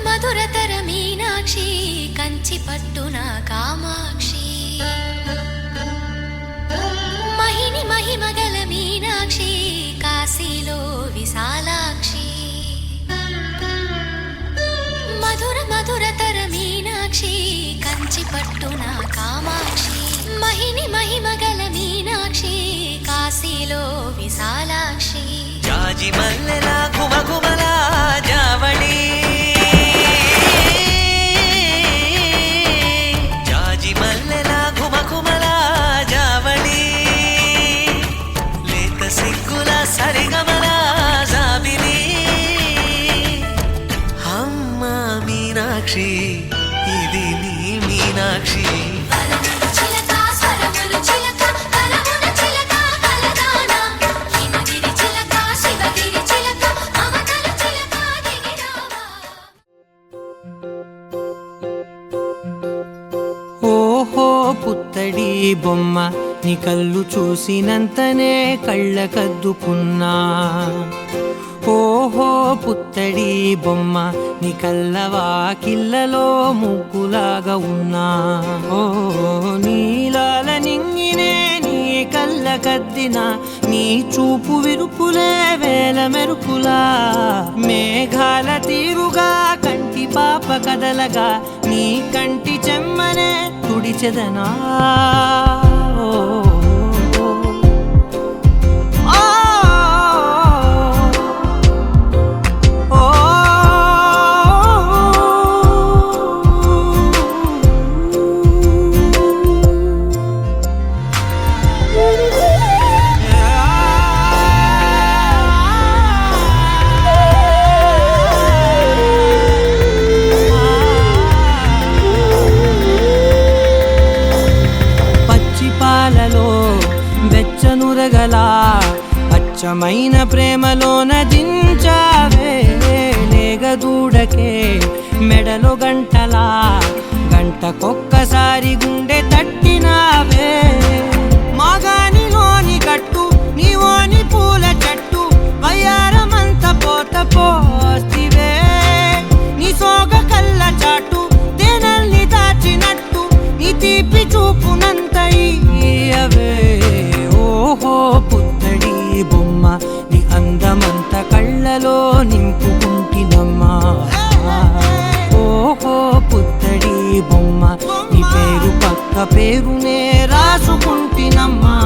మధురతర మీనాక్షి కంచి పట్టున కామాక్షి మహిని మహిమగల మీనాక్షి కాశీలో విశాలాక్షి మధురతర మీనాక్షి కంచి పట్టున కామాక్షి మహిని మహిమగల మీనాక్షి కాశీలో విశాలాక్షి జాజి మల్లెల ఘుమఘుమల జావళి జాజి మల్లెల ఘుమఘుమల జావళి లేత సిగ్గుల సరిగమల జాబిలి అమ్మ మీనాక్షి ఇది నీ మీనాక్షి పుత్తడి బొమ్మ నీ కళ్ళు చూసినంతనే కళ్ళకద్దుకున్నా ఓహో పుత్తడి బొమ్మ నీ కళ్ళవాకిళ్ళలో ముగ్గులాగా ఉన్నా ఓ నీలాల నింగినే నీ కళ్ళకద్దిన నీ చూపు విరుపులే వేల మెరుపులా మేఘాల తీరుగా కంటి పాప కదలగా నీ కంటి చెమ్మనే తుడిచెదనా వెచ్చనురగలా అచ్చమైన ప్రేమలోన దించావే లేగదూడకే మెడలో గంటలా గంటకొక్కసారి గుండె తట్టినావే మాగానిలోని కట్టు నీవోని పూల చెట్టు వయ్యారమంత పోత పోస్తివే నీ సోగ కళ్ళ చాటు తేనల్ని దాచినట్టు నీ తీపి చూపునంత ఇయ్యవే ఓహో పుత్తడి బొమ్మ నీ అందమంత కళ్ళలో నింపుకుంటినమ్మా ఓహో పుత్తడి బొమ్మ నీ పేరు పక్క పేరునే రాసుకుంటినమ్మా